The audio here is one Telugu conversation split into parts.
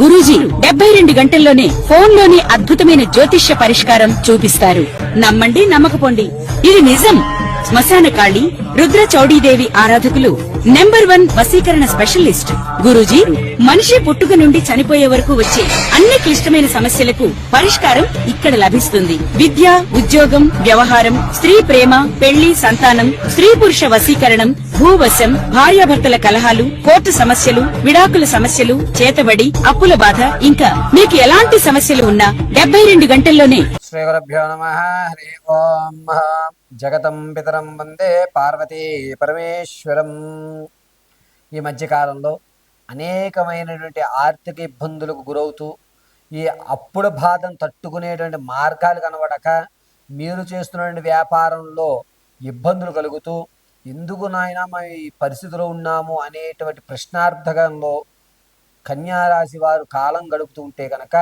గురూజీ 72 గంటల్లోనే ఫోన్లోని అద్భుతమైన జ్యోతిష్య పరిష్కారం చూపిస్తారు. నమ్మండి, నమ్మకపోండి, ఇది నిజం. శ్మశాన కాళి రుద్ర చౌడీదేవి ఆరాధకులు నంబర్ 1 వశీకరణ స్పెషలిస్ట్ గురూజీ. మనిషి పుట్టుక నుండి చనిపోయే వరకు వచ్చే అన్ని క్లిష్టమైన సమస్యలకు పరిష్కారం ఇక్కడ లభిస్తుంది. విద్య, ఉద్యోగం, వ్యవహారం, స్త్రీ ప్రేమ, పెళ్లి, సంతానం, స్త్రీ పురుష వశీకరణం, భూవశం, భార్యాభర్తల కలహాలు, కోర్టు సమస్యలు, విడాకుల సమస్యలు, చేతబడి, అప్పుల బాధ, ఇంకా మీకు ఎలాంటి సమస్యలు ఉన్నా 72 గంటల్లోనే. శ్రీ గురుభ్యో నమః. హరి ఓం. జగతం పితరం వందే పార్వతీ పరమేశ్వరం. ఈ మధ్యకాలంలో అనేకమైనటువంటి ఆర్థిక ఇబ్బందులకు గురవుతూ ఈ అప్పుల బాధను తట్టుకునేటువంటి మార్గాలు కనబడక మీరు చేస్తున్నటువంటి వ్యాపారంలో ఇబ్బందులు కలుగుతూ ఎందుకు నాయన మేము ఈ పరిస్థితిలో ఉన్నాము అనేటువంటి ప్రశ్నార్థకంలో కన్యారాశి వారు కాలం గడుపుతూ ఉంటే కనుక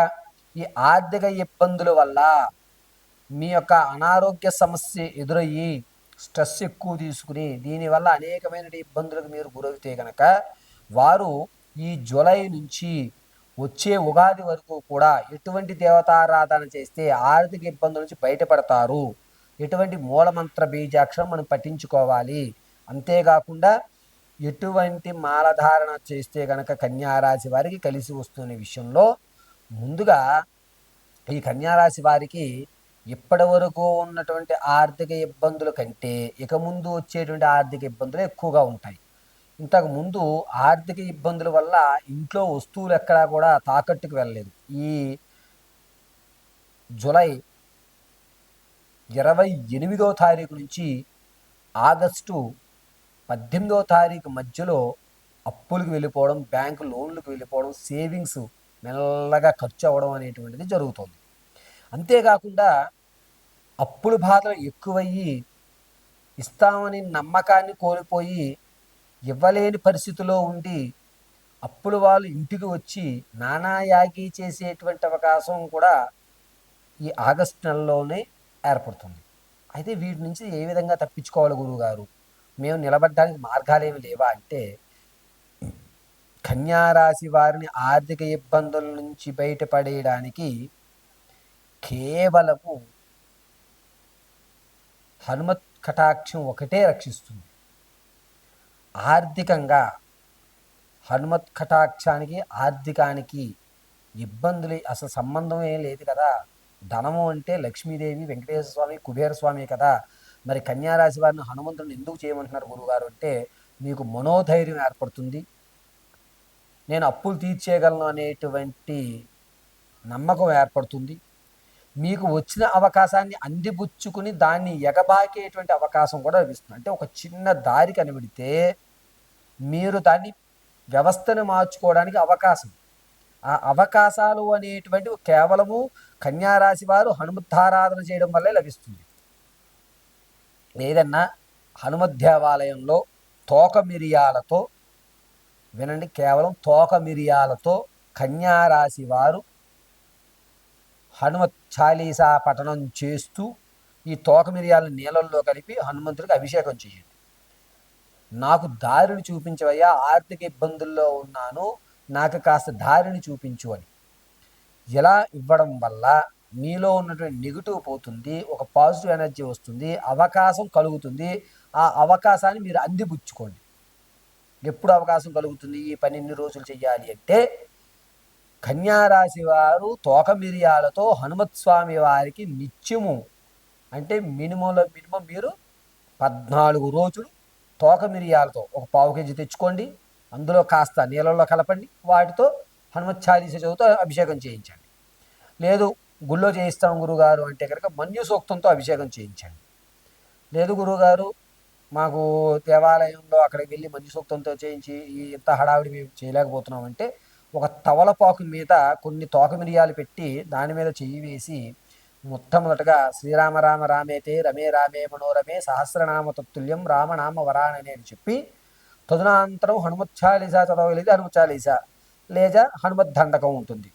ఈ ఆర్థిక ఇబ్బందుల వల్ల మీ యొక్క అనారోగ్య సమస్య ఎదురయ్యి స్ట్రెస్ ఎక్కువ తీసుకుని దీనివల్ల అనేకమైన ఇబ్బందులకు మీరు గురవుతే కనుక వారు ఈ జూలై నుంచి వచ్చే ఉగాది వరకు కూడా ఎటువంటి దేవతారాధన చేస్తే ఆర్థిక ఇబ్బందుల నుంచి బయటపడతారు, ఎటువంటి మూలమంత్ర బీజాక్షరం మనం పఠించుకోవాలి, అంతేకాకుండా ఎటువంటి మాలధారణ చేస్తే కనుక కన్యారాశి వారికి కలిసి వస్తున్న విషయంలో ముందుగా ఈ కన్యారాశి వారికి ఇప్పటి వరకు ఉన్నటువంటి ఆర్థిక ఇబ్బందుల కంటే ఇక ముందు వచ్చేటువంటి ఆర్థిక ఇబ్బందులు ఎక్కువగా ఉంటాయి. ఇంతకు ముందు ఆర్థిక ఇబ్బందుల వల్ల ఇంట్లో వస్తువులు ఎక్కడా కూడా తాకట్టుకు వెళ్ళలేదు. ఈ జూలై 28వ తారీఖు నుంచి ఆగస్టు 18వ తారీఖు మధ్యలో అప్పులకు వెళ్ళిపోవడం, బ్యాంకు లోన్లకు వెళ్ళిపోవడం, సేవింగ్స్ మెల్లగా ఖర్చు అవ్వడం అనేటువంటిది జరుగుతుంది. అంతేకాకుండా అప్పుల బాధలు ఎక్కువయ్యి ఇస్తామని నమ్మకాన్ని కోల్పోయి ఇవ్వలేని పరిస్థితిలో ఉండి అప్పుల వాళ్ళు ఇంటికి వచ్చి నానాయాగి చేసేటువంటి అవకాశం కూడా ఈ ఆగస్టు నెలలోనే ఏర్పడుతుంది. అయితే వీటి నుంచి ఏ విధంగా తప్పించుకోవాలి గురువుగారు, మేము నిలబడడానికి మార్గాలు ఏమి లేవా అంటే, కన్యారాశి వారిని ఆర్థిక ఇబ్బందుల నుంచి బయటపడేయడానికి కేవలము హనుమత్ కటాక్షం ఒకటే రక్షిస్తుంది. ఆర్థికంగా హనుమత్ కటాక్షానికి ఆర్థికానికి ఇబ్బందులు అసలు సంబంధం ఏం లేదు కదా. ధనము అంటే లక్ష్మీదేవి, వెంకటేశ్వర స్వామి, కుబేర స్వామి కదా. మరి కన్యారాశి వారిని హనుమంతుడిని ఎందుకు చేయమంటున్నారు గురువుగారు అంటే, మీకు మనోధైర్యం ఏర్పడుతుంది, నేను అప్పులు తీర్చేయగలను అనేటువంటి నమ్మకం ఏర్పడుతుంది, మీకు వచ్చిన అవకాశాన్ని అందిపుచ్చుకుని దాన్ని ఎగబాకేటువంటి అవకాశం కూడా లభిస్తుంది. అంటే ఒక చిన్న దారి కనిపెడితే మీరు దాన్ని వ్యవస్థను మార్చుకోవడానికి అవకాశం, ఆ అవకాశాలు అనేటువంటివి కేవలము కన్యారాశి వారు హనుమద్ధారాధన చేయడం వల్లే లభిస్తుంది. ఏదన్నా హనుమద్ దేవాలయంలో తోక మిరియాలతో, వినండి, కేవలం తోక మిరియాలతో కన్యారాశి వారు హనుమత్ చాలీసా పఠనం చేస్తూ ఈ తోక మిరియాలను నీళ్ళల్లో కలిపి హనుమంతుడికి అభిషేకం చేయండి. నాకు దారిని చూపించవయ్యా, ఆర్థిక ఇబ్బందుల్లో ఉన్నాను, నాకు కాస్త దారిని చూపించు అని ఇలా ఇవ్వడం వల్ల మీలో ఉన్నటువంటి నెగిటివ్ పోతుంది, ఒక పాజిటివ్ ఎనర్జీ వస్తుంది, అవకాశం కలుగుతుంది. ఆ అవకాశాన్ని మీరు అందిపుచ్చుకోండి. ఎప్పుడు అవకాశం కలుగుతుంది, ఈ పని ఎన్ని రోజులు చెయ్యాలి అంటే, కన్యారాశి వారు తోక మిరియాలతో హనుమత్ స్వామి వారికి నిత్యము, అంటే మినిమం మీరు 14 రోజులు తోక మిరియాలతో ఒక పావు కేజీ తెచ్చుకోండి, అందులో కాస్త నీళ్ళల్లో కలపండి, వాటితో హనుమత్ చాలీస చదువుతో అభిషేకం చేయించండి. లేదు గుళ్ళో చేయిస్తాం గురుగారు అంటే కనుక మన్యు సూక్తంతో అభిషేకం చేయించండి. లేదు గురుగారు మాకు దేవాలయంలో అక్కడికి వెళ్ళి మన్యు సూక్తంతో చేయించి ఇంత హడావిడి మేము చేయలేకపోతున్నాం అంటే, ఒక తవలపాకు మీద కొన్ని తోక మిరియాలు పెట్టి దాని మీద చెయ్యి వేసి మొట్టమొదటగా శ్రీరామ రామ రామేతే రమే రామే మనోరమే సహస్రనామ తత్తుల్యం రామనామ వరానని అని చెప్పి తదునంతరం హనుమత్ చాలీసా చదవగలిగితే హనుమత్ చాలీసా లేదా హనుమద్ దండకం ఉంటుంది.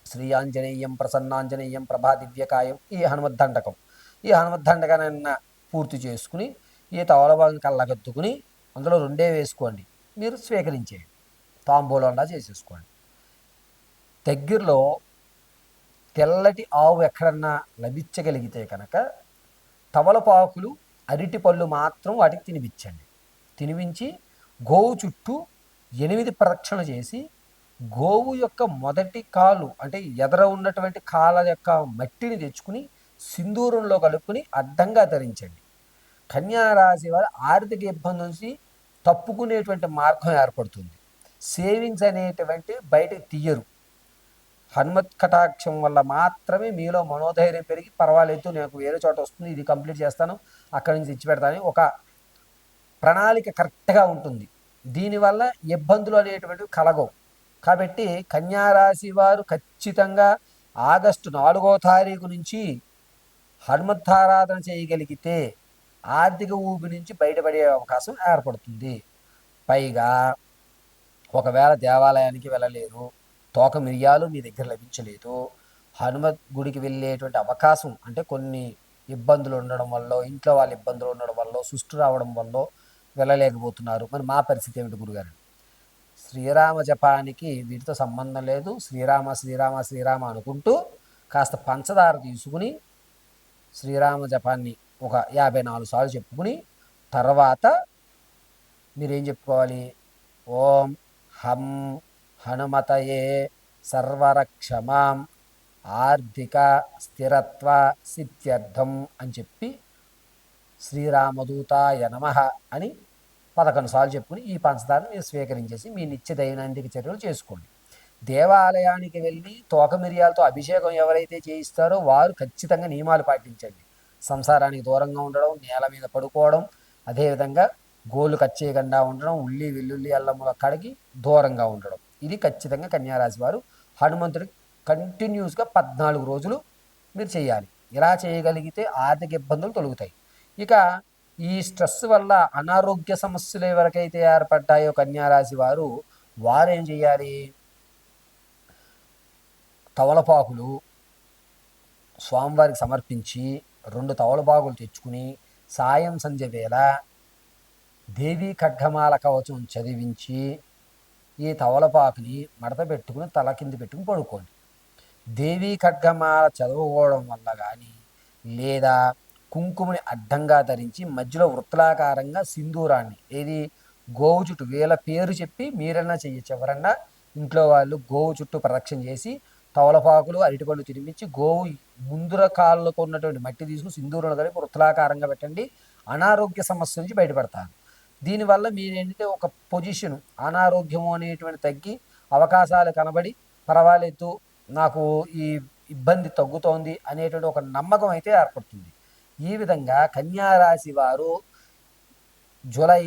శ్రీ ఆంజనేయం ప్రసన్నాంజనేయం ప్రభా దివ్యకాయం ఈ హనుమద్ దండకం. ఈ హనుమద్ దండకాన్ని పూర్తి చేసుకుని ఈ తవలపాకుని కళ్ళగద్దుకుని అందులో 2 వేసుకోండి, మీరు స్వీకరించేయండి, తాంబూలంలా చేసేసుకోండి. దగ్గరలో తెల్లటి ఆవు ఎక్కడన్నా లభించగలిగితే కనుక తమలపాకులు అరటిపళ్ళు మాత్రం వాటికి తినిపించండి. తినిపించి గోవు చుట్టూ 8 ప్రదక్షిణలు చేసి గోవు యొక్క మొదటి కాలు అంటే ఎదర ఉన్నటువంటి కాళ్ళ యొక్క మట్టిని తెచ్చుకుని సింధూరంలో కలుపుకుని అడ్డంగా ధరించండి. కన్యారాశి వారు ఆర్థిక ఇబ్బంది నుంచి తప్పుకునేటువంటి మార్గం ఏర్పడుతుంది. సేవింగ్స్ అనేటువంటి బయటకు తీయరు. హనుమత్ కటాక్షం వల్ల మాత్రమే మీలో మనోధైర్యం పెరిగి పర్వాలేదు, నాకు వేరే చోట వస్తుంది, ఇది కంప్లీట్ చేస్తాను, అక్కడి నుంచి తెచ్చి పెడతాను, ఒక ప్రణాళిక కరెక్ట్గా ఉంటుంది. దీనివల్ల ఇబ్బందులు అనేటువంటివి కలగవు. కాబట్టి కన్యారాశి వారు ఖచ్చితంగా ఆగస్టు 4వ తారీఖు నుంచి హనుమద్ధారాధన చేయగలిగితే ఆర్థిక ఊబి నుంచి బయటపడే అవకాశం ఏర్పడుతుంది. పైగా ఒకవేళ దేవాలయానికి వెళ్ళలేరు, తోక మిరియాలు మీ దగ్గర లభించలేదు, హనుమత్ గుడికి వెళ్ళేటువంటి అవకాశం అంటే కొన్ని ఇబ్బందులు ఉండడం వల్ల, ఇంట్లో వాళ్ళ ఇబ్బందులు ఉండడం వల్ల, సుష్టు రావడం వల్ల వెళ్ళలేకపోతున్నారు. మరి మా పరిస్థితి ఏమిటి గురుగారు? శ్రీరామ జపానికి వీటితో సంబంధం లేదు. శ్రీరామ శ్రీరామ శ్రీరామ అనుకుంటూ కాస్త పంచదార తీసుకుని శ్రీరామ జపాన్ని ఒక 54 సార్లు చెప్పుకుని తర్వాత మీరేం చెప్పుకోవాలి? ఓం హం హనుమతయే సర్వరక్షమాం ఆర్థిక స్థిరత్వ సిద్ధ్యర్థం అని చెప్పి శ్రీరామదూతాయ నమః అని 11 సార్లు చెప్పుకుని ఈ పంచదారని మీరు స్వీకరించేసి మీ నిత్య దైనందిక చర్యలు చేసుకోండి. దేవాలయానికి వెళ్ళి తోక మిరియాలతో అభిషేకం ఎవరైతే చేయిస్తారో వారు ఖచ్చితంగా నియమాలు పాటించండి. సంసారానికి దూరంగా ఉండడం, నేల మీద పడుకోవడం, అదేవిధంగా గోళ్ళు కట్ చేయకుండా ఉండడం, ఉల్లి వెల్లుల్లి అల్లముల కడిగి దూరంగా ఉండడం, ఇది ఖచ్చితంగా కన్యారాశి వారు హనుమంతుడికి కంటిన్యూస్గా 14 రోజులు మీరు చేయాలి. ఇలా చేయగలిగితే ఆర్థిక ఇబ్బందులు తొలుగుతాయి. ఇక ఈ స్ట్రెస్ వల్ల అనారోగ్య సమస్యలు ఎవరికైతే ఏర్పడ్డాయో కన్యారాశి వారు వారేం చేయాలి? తవలపాకులు స్వామివారికి సమర్పించి 2 తవలపాకులు తెచ్చుకుని సాయం సంధ్య వేళ దేవీ ఖడ్గమాల కవచం చదివించి ఈ తవలపాకుని మడత పెట్టుకుని తల కింది పెట్టుకుని పడుకోండి. దేవీ ఖడ్గమాల చదువుకోవడం వల్ల కానీ లేదా కుంకుమని అడ్డంగా ధరించి మధ్యలో వృత్తాకారంగా సింధూరాన్ని ఏది గోవు చుట్టూ వీళ్ళ పేరు చెప్పి మీరన్నా చెయ్యొచ్చు. ఎవరన్నా ఇంట్లో వాళ్ళు గోవు చుట్టూ ప్రదక్షిణ చేసి తవలపాకులు అరటిపళ్ళు తినిపించి గోవు ముందుర కాళ్ళకు ఉన్నటువంటి మట్టి తీసుకుని సింధూరంలో కలిపి వృత్తాకారంగా పెట్టండి. అనారోగ్య సమస్య నుంచి బయటపడతారు. దీనివల్ల మీరేంటంటే ఒక పొజిషన్ అనారోగ్యము అనేటువంటి తగ్గి అవకాశాలు కనబడి పర్వాలేదు, నాకు ఈ ఇబ్బంది తగ్గుతోంది అనేటువంటి ఒక నమ్మకం అయితే ఏర్పడుతుంది. ఈ విధంగా కన్యారాశి వారు జూలై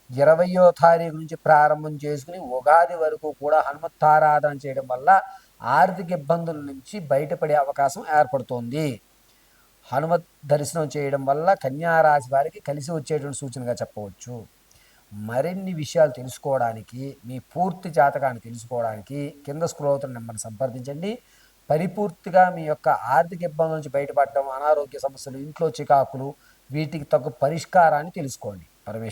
20వ తారీఖు నుంచి ప్రారంభం చేసుకుని ఉగాది వరకు కూడా హనుమత్తారాధన చేయడం వల్ల ఆర్థిక ఇబ్బందుల నుంచి బయటపడే అవకాశం ఏర్పడుతోంది. హనుమత్ దర్శనం చేయడం వల్ల కన్యారాశి వారికి కలిసి వచ్చేటువంటి సూచనగా చెప్పవచ్చు. మరిన్ని విషయాలు తెలుసుకోవడానికి, మీ పూర్తి జాతకాన్ని తెలుసుకోవడానికి కింద స్క్రోల్ అవుతున్న నెంబర్ని సంప్రదించండి. పరిపూర్తిగా మీ యొక్క ఆర్థిక ఇబ్బందుల నుంచి బయటపడడం, అనారోగ్య సమస్యలు, ఇంట్లో చికాకులు, వీటికి తగ్గ పరిష్కారాన్ని తెలుసుకోండి.